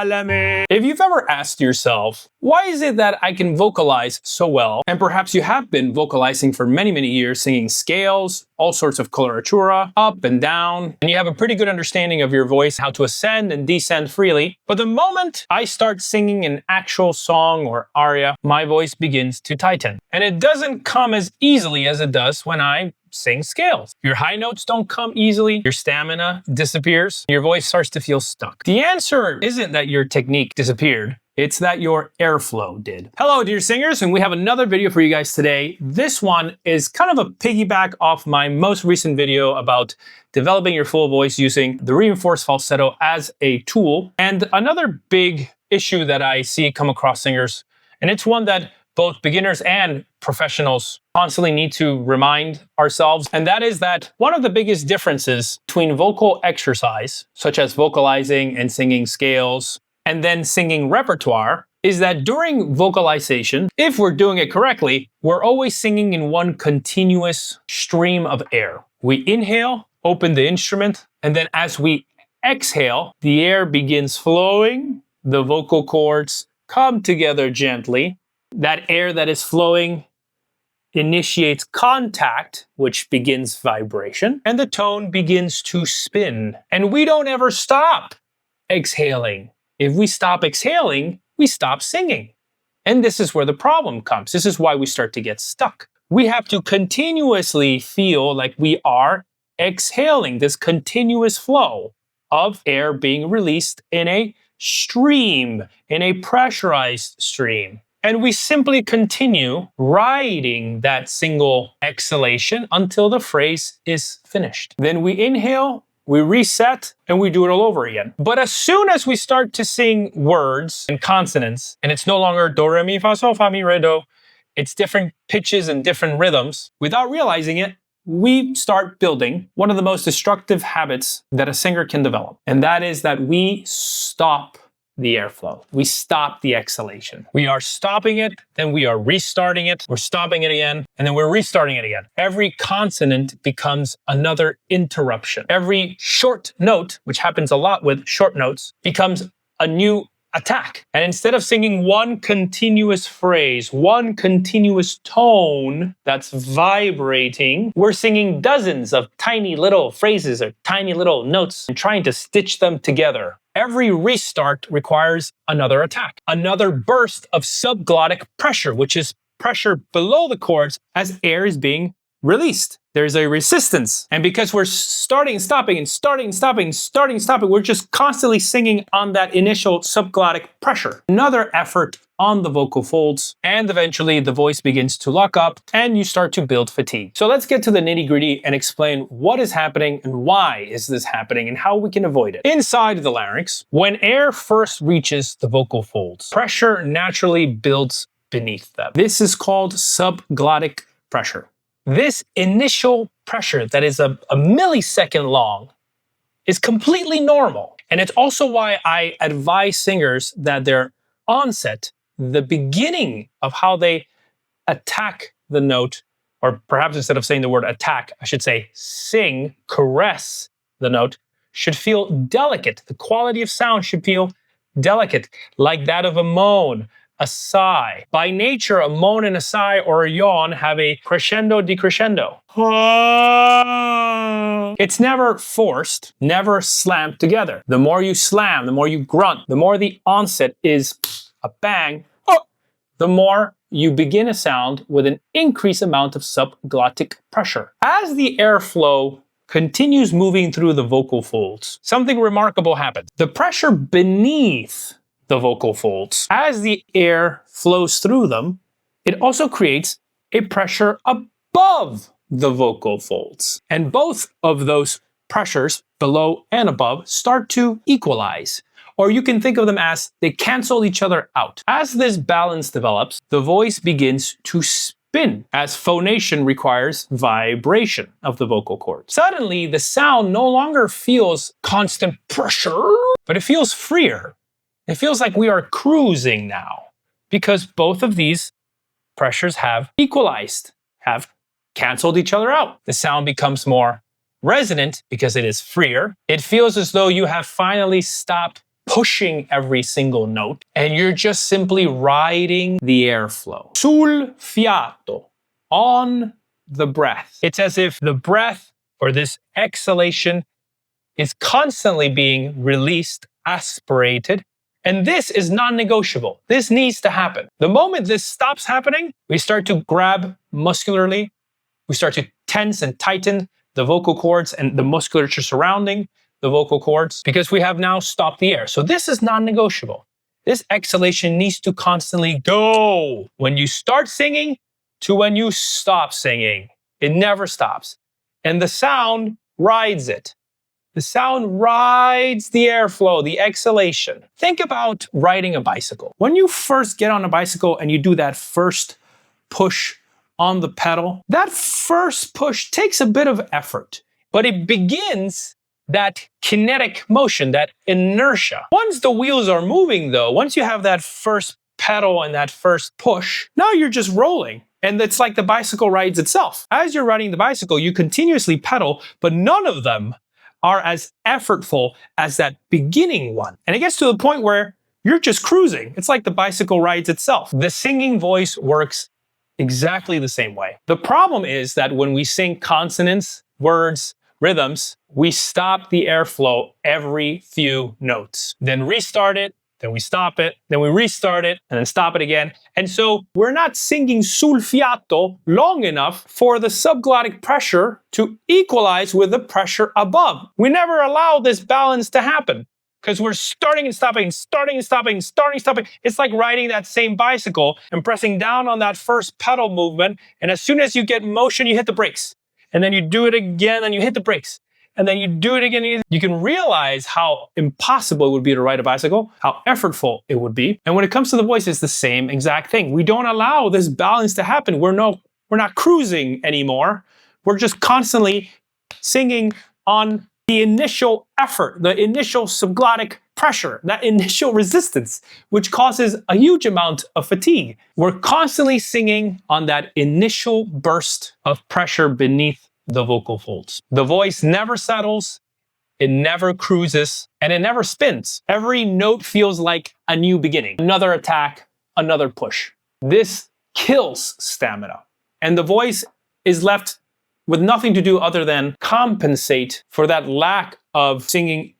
alamin. If you've ever asked yourself, why is it that I can vocalize so well? And perhaps you have been vocalizing for many, many years, singing scales, all sorts of coloratura, up and down, and you have a pretty good understanding of your voice, how to ascend and descend freely. But the moment I start singing an actual song or aria, my voice begins to tighten. And it doesn't come as easily as it does when I sing scales. Your high notes don't come easily, your stamina disappears, your voice starts to feel stuck. The answer isn't that your technique disappeared, it's that your airflow did. Hello, dear singers, and we have another video for you guys today. This one is kind of a piggyback off my most recent video about developing your full voice using the reinforced falsetto as a tool. And another big issue that I see come across singers, and it's one that both beginners and professionals constantly need to remind ourselves, and that is that one of the biggest differences between vocal exercise, such as vocalizing and singing scales, and then singing repertoire, is that during vocalization, if we're doing it correctly, we're always singing in one continuous stream of air. We inhale, open the instrument, and then as we exhale, the air begins flowing, the vocal cords come together gently. That air that is flowing initiates contact, which begins vibration, and the tone begins to spin. And we don't ever stop exhaling. If we stop exhaling, we stop singing. And this is where the problem comes. This is why we start to get stuck. We have to continuously feel like we are exhaling, this continuous flow of air being released in a stream, in a pressurized stream. And we simply continue riding that single exhalation until the phrase is finished. Then we inhale, we reset, and we do it all over again. But as soon as we start to sing words and consonants, and it's no longer do, re, mi, fa, sol, fa, mi, re, do, it's different pitches and different rhythms, without realizing it, we start building one of the most destructive habits that a singer can develop. And that is that we stop the airflow. We stop the exhalation. We are stopping it, then we are restarting it, we're stopping it again, and then we're restarting it again. Every consonant becomes another interruption. Every short note, which happens a lot with short notes, becomes a new attack. And instead of singing one continuous phrase, one continuous tone that's vibrating, we're singing dozens of tiny little phrases or tiny little notes and trying to stitch them together. Every restart requires another attack, another burst of subglottic pressure, which is pressure below the chords as air is being released. There's a resistance. And because we're starting, stopping, and starting, stopping, starting, stopping, we're just constantly singing on that initial subglottic pressure. Another effort on the vocal folds, and eventually the voice begins to lock up and you start to build fatigue. So let's get to the nitty-gritty and explain what is happening and why is this happening and how we can avoid it. Inside the larynx, when air first reaches the vocal folds, pressure naturally builds beneath them. This is called subglottic pressure. This initial pressure that is a millisecond long is completely normal. And it's also why I advise singers that their onset, the beginning of how they attack the note, or perhaps instead of saying the word attack, I should say sing, caress the note, should feel delicate. The quality of sound should feel delicate, like that of a moan, a sigh. By nature, a moan and a sigh or a yawn have a crescendo decrescendo. It's never forced, never slammed together. The more you slam, the more you grunt, the more the onset is a bang, the more you begin a sound with an increased amount of subglottic pressure. As the airflow continues moving through the vocal folds, something remarkable happens. The pressure beneath the vocal folds, as the air flows through them, it also creates a pressure above the vocal folds. And both of those pressures, below and above, start to equalize. Or you can think of them as they cancel each other out. As this balance develops, the voice begins to spin, as phonation requires vibration of the vocal cords. Suddenly, the sound no longer feels constant pressure, but it feels freer. It feels like we are cruising now, because both of these pressures have equalized, have canceled each other out. The sound becomes more resonant because it is freer. It feels as though you have finally stopped pushing every single note, and you're just simply riding the airflow. Sul fiato, on the breath. It's as if the breath or this exhalation is constantly being released, aspirated, and this is non-negotiable. This needs to happen. The moment this stops happening, we start to grab muscularly, we start to tense and tighten the vocal cords and the musculature surrounding the vocal cords because we have now stopped the air. So this is non-negotiable. This exhalation needs to constantly go when you start singing to when you stop singing. It never stops. And the sound rides it. The sound rides the airflow, the exhalation. Think about riding a bicycle. When you first get on a bicycle and you do that first push on the pedal, that first push takes a bit of effort, but it begins that kinetic motion, that inertia. Once the wheels are moving though, once you have that first pedal and that first push, now you're just rolling. And it's like the bicycle rides itself. As you're riding the bicycle, you continuously pedal, but none of them are as effortful as that beginning one. And it gets to the point where you're just cruising. It's like the bicycle rides itself. The singing voice works exactly the same way. The problem is that when we sing consonants, words, rhythms, we stop the airflow every few notes. Then restart it, then we stop it, then we restart it, and then stop it again. And so we're not singing sul fiato long enough for the subglottic pressure to equalize with the pressure above. We never allow this balance to happen because we're starting and stopping, starting and stopping, starting and stopping. It's like riding that same bicycle and pressing down on that first pedal movement. And as soon as you get motion, you hit the brakes. And then you do it again and you hit the brakes. And then you do it again. You can realize how impossible it would be to ride a bicycle, how effortful it would be. And when it comes to the voice, it's the same exact thing. We don't allow this balance to happen. We're not cruising anymore. We're just constantly singing on the initial effort, the initial subglottic pressure, that initial resistance, which causes a huge amount of fatigue. We're constantly singing on that initial burst of pressure beneath the vocal folds. The voice never settles, it never cruises, and it never spins. Every note feels like a new beginning. Another attack, another push. This kills stamina. And the voice is left with nothing to do other than compensate for that lack of singing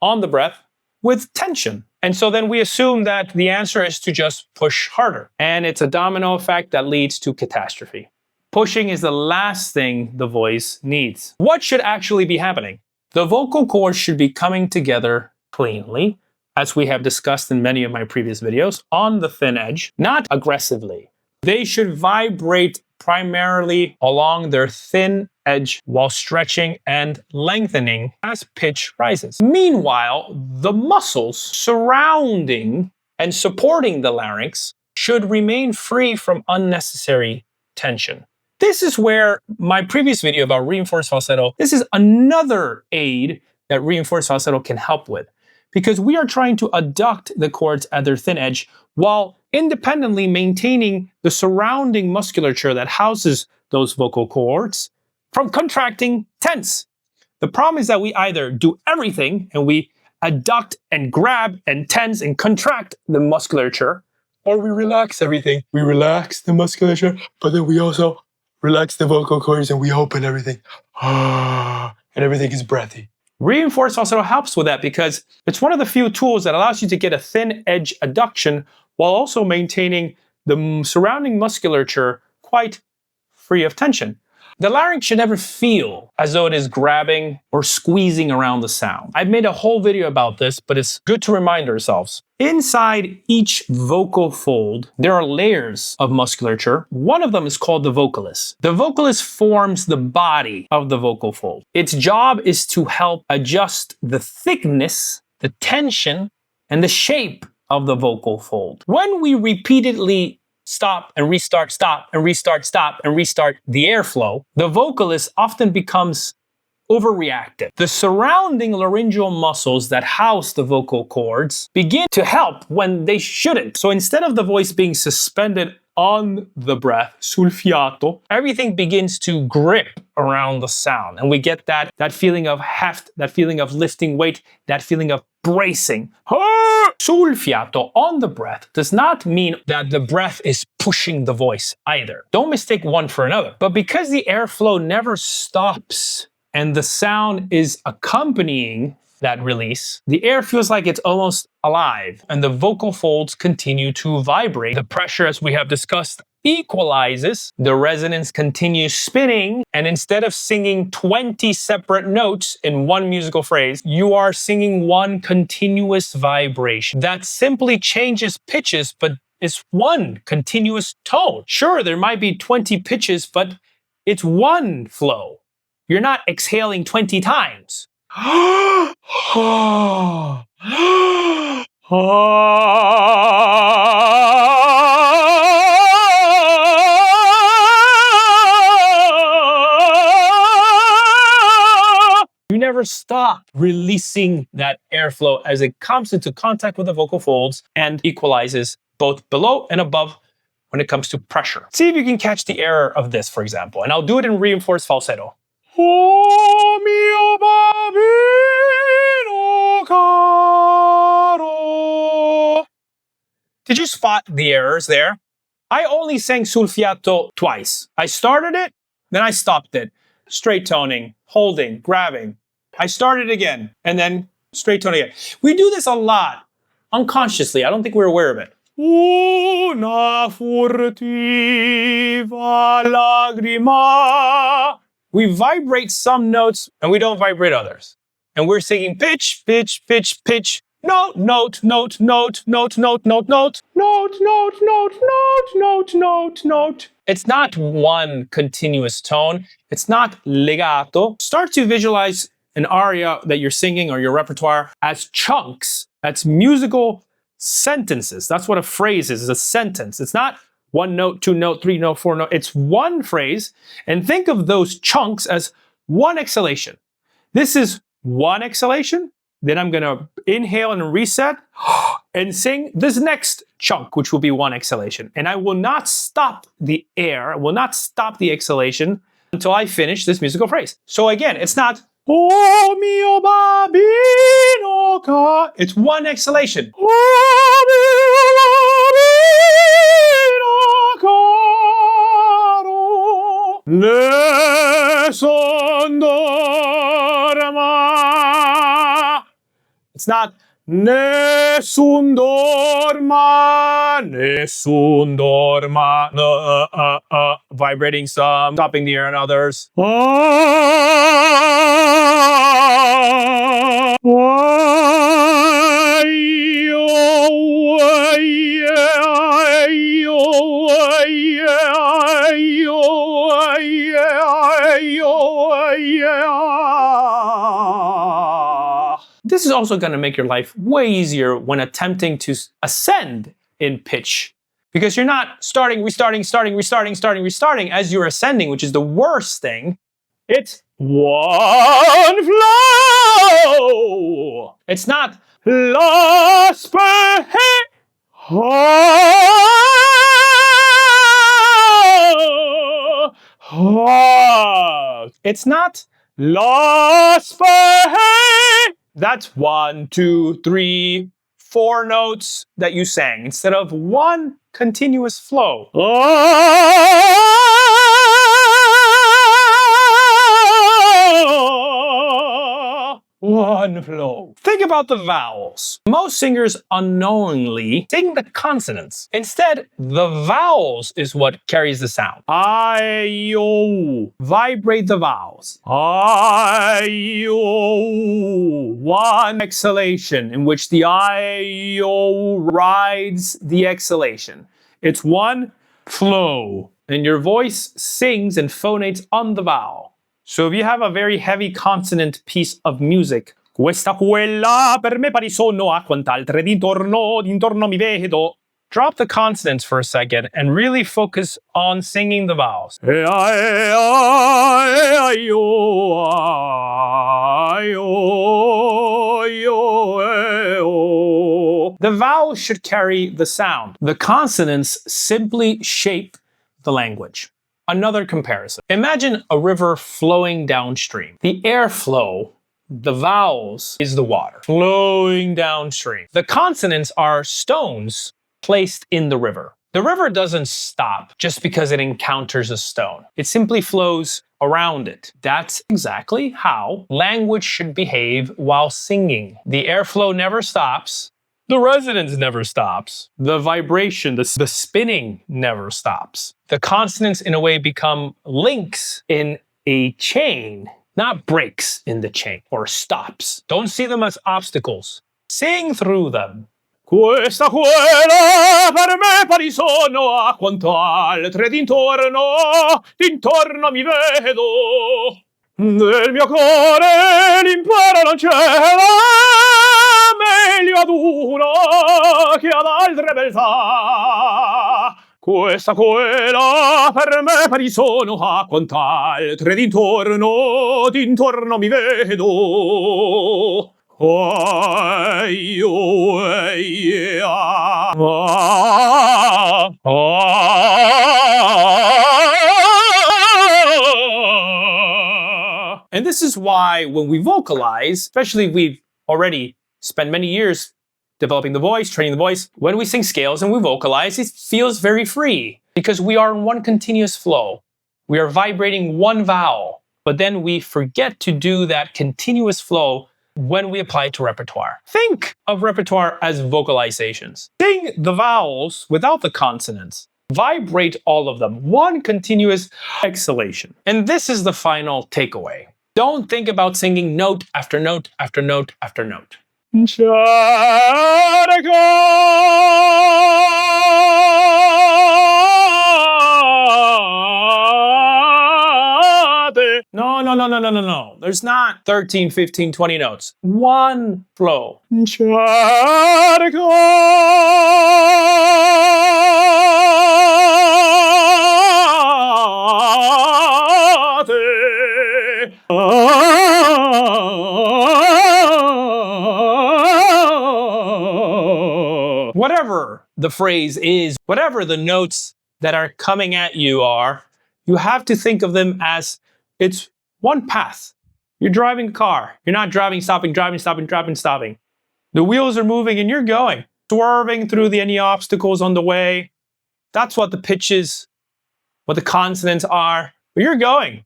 on the breath with tension. And so then we assume that the answer is to just push harder. And it's a domino effect that leads to catastrophe. Pushing is the last thing the voice needs. What should actually be happening? The vocal cords should be coming together cleanly, as we have discussed in many of my previous videos, on the thin edge, not aggressively. They should vibrate primarily along their thin edge while stretching and lengthening as pitch rises. Meanwhile, the muscles surrounding and supporting the larynx should remain free from unnecessary tension. This is where my previous video about reinforced falsetto, this is another aid that reinforced falsetto can help with, because we are trying to adduct the cords at their thin edge while independently maintaining the surrounding musculature that houses those vocal cords from contracting tense. The problem is that we either do everything and we adduct and grab and tense and contract the musculature, or we relax everything. We relax the musculature, but then we also relax the vocal cords and we open everything. And everything is breathy. Reinforced falsetto helps with that because it's one of the few tools that allows you to get a thin edge adduction while also maintaining the surrounding musculature quite free of tension. The larynx should never feel as though it is grabbing or squeezing around the sound. I've made a whole video about this, but it's good to remind ourselves. Inside each vocal fold, there are layers of musculature. One of them is called the vocalist. The vocalist forms the body of the vocal fold. Its job is to help adjust the thickness, the tension, and the shape of the vocal fold. When we repeatedly stop and restart, stop and restart, stop and restart the airflow, the vocalist often becomes overreactive. The surrounding laryngeal muscles that house the vocal cords begin to help when they shouldn't. So instead of the voice being suspended on the breath, sul fiato, everything begins to grip around the sound. And we get that feeling of heft, that feeling of lifting weight, that feeling of bracing. Sul fiato, on the breath, does not mean that the breath is pushing the voice either. Don't mistake one for another. But because the airflow never stops and the sound is accompanying that release, the air feels like it's almost alive and the vocal folds continue to vibrate. The pressure, as we have discussed, equalizes, the resonance continues spinning, and instead of singing 20 separate notes in one musical phrase, you are singing one continuous vibration that simply changes pitches, but is one continuous tone. Sure, there might be 20 pitches, but it's one flow. You're not exhaling 20 times. You never stop releasing that airflow as it comes into contact with the vocal folds and equalizes both below and above when it comes to pressure. See if you can catch the error of this, for example, and I'll do it in reinforced falsetto. Oh mio bambino caro. Did you spot the errors there? I only sang sul fiato twice. I started it, then I stopped it. Straight toning, holding, grabbing. I started again, and then straight toning again. We do this a lot, unconsciously. I don't think we're aware of it. Una furtiva lagrima. We vibrate some notes and we don't vibrate others. And we're singing pitch, pitch, pitch, pitch, note, note, note, note, note, note, note, note, note, note, note, note, note, note, note. It's not one continuous tone. It's not legato. Start to visualize an aria that you're singing or your repertoire as chunks. That's musical sentences. That's what a phrase is a sentence. It's not one note, two note, three note, four note. It's one phrase. And think of those chunks as one exhalation. This is one exhalation. Then I'm going to inhale and reset and sing this next chunk, which will be one exhalation. And I will not stop the air, I will not stop the exhalation until I finish this musical phrase. So again, it's not oh mio bambino ca. It's one exhalation. Oh mio bambino caro. Ne son dorma. It's not nessun dorma, nessun dorma. Vibrating some, stopping the air on others. This is also going to make your life way easier when attempting to ascend in pitch, because you're not starting, restarting as you're ascending, which is the worst thing. It's one flow. It's not la spe. It's not la spe. That's 1, 2, 3, 4 notes that you sang instead of one continuous flow. One flow. Think about the vowels. Most singers unknowingly sing the consonants. Instead, the vowels is what carries the sound. I-O. Vibrate the vowels. I-O. One exhalation in which the I-O rides the exhalation. It's one flow. And your voice sings and phonates on the vowel. So if you have a very heavy consonant piece of music, questa quella per me pari sono a quant'altre d'intorno mi vedo. Drop the consonants for a second and really focus on singing the vowels. The vowels should carry the sound. The consonants simply shape the language. Another comparison. Imagine a river flowing downstream. The airflow, the vowels, is the water flowing downstream. The consonants are stones placed in the river. The river doesn't stop just because it encounters a stone. It simply flows around it. That's exactly how language should behave while singing. The airflow never stops. The resonance never stops. The vibration, the spinning never stops. The consonants, in a way, become links in a chain, not breaks in the chain or stops. Don't see them as obstacles. Sing through them. Questa quella per me pari sono a quanto altre d'intorno mi vedo. Nel mio cuore l'impero non c'era, meglio ad uno che ad altre beltà. Questa quella per me pari sono a quanto altre d'intorno mi vedo. And this is why when we vocalize, especially if we've already spent many years developing the voice, training the voice, when we sing scales and we vocalize, it feels very free because we are in one continuous flow. We are vibrating one vowel, but then we forget to do that continuous flow when we apply it to repertoire. Think of repertoire as vocalizations. Sing the vowels without the consonants. Vibrate all of them. One continuous exhalation. And this is the final takeaway. Don't think about singing note after note after note after note. No. There's not 13, 15, 20 notes. One flow. Whatever the phrase is, whatever the notes that are coming at you are, you have to think of them as it's one path. You're driving a car. You're not driving, stopping, driving, stopping, driving, stopping. The wheels are moving and you're going. Swerving through any obstacles on the way. That's what the pitches, what the consonants are. But you're going.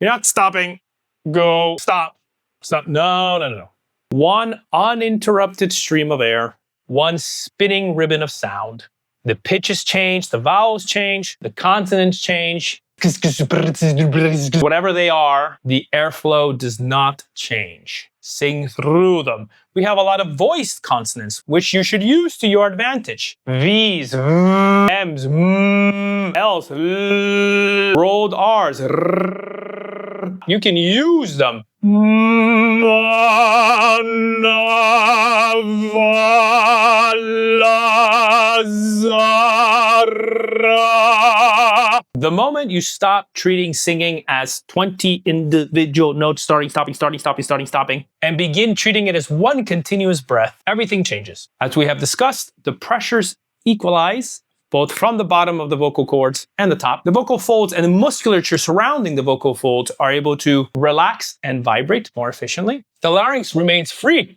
You're not stopping. Go. Stop. Stop. No. One uninterrupted stream of air. One spinning ribbon of sound. The pitches change. The vowels change. The consonants change. Whatever they are, the airflow does not change. Sing through them. We have a lot of voiced consonants, which you should use to your advantage. V's, M's, L's, rolled R's. You can use them. The moment you stop treating singing as 20 individual notes, starting, stopping, and begin treating it as one continuous breath, everything changes. As we have discussed, the pressures equalize both from the bottom of the vocal cords and the top. The vocal folds and the musculature surrounding the vocal folds are able to relax and vibrate more efficiently. The larynx remains free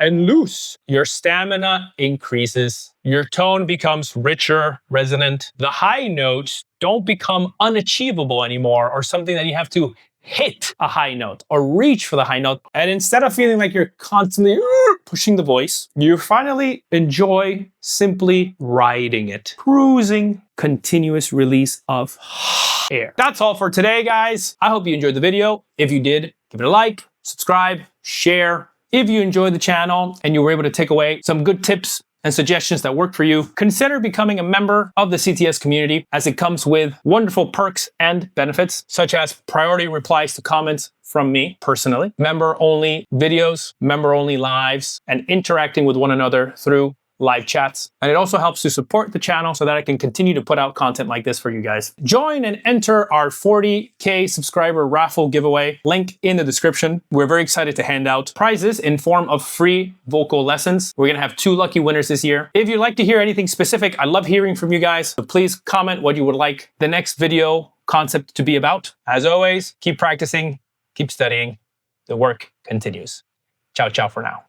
and loose. Your stamina increases. Your tone becomes richer, resonant. The high notes don't become unachievable anymore or something that you have to hit a high note or reach for the high note. And instead of feeling like you're constantly pushing the voice, you finally enjoy simply riding it. Cruising, continuous release of air. That's all for today, guys. I hope you enjoyed the video. If you did, give it a like, subscribe, share. If you enjoyed the channel and you were able to take away some good tips and suggestions that work for you, consider becoming a member of the CTS community, as it comes with wonderful perks and benefits, such as priority replies to comments from me personally, member-only videos, member-only lives, and interacting with one another through live chats. And it also helps to support the channel so that I can continue to put out content like this for you guys. Join and enter our 40K subscriber raffle giveaway. Link in the description. We're very excited to hand out prizes in form of free vocal lessons. We're gonna have 2 lucky winners this year. If you'd like to hear anything specific, I love hearing from you guys. So please comment what you would like the next video concept to be about. As always, keep practicing, keep studying. The work continues. Ciao, ciao for now.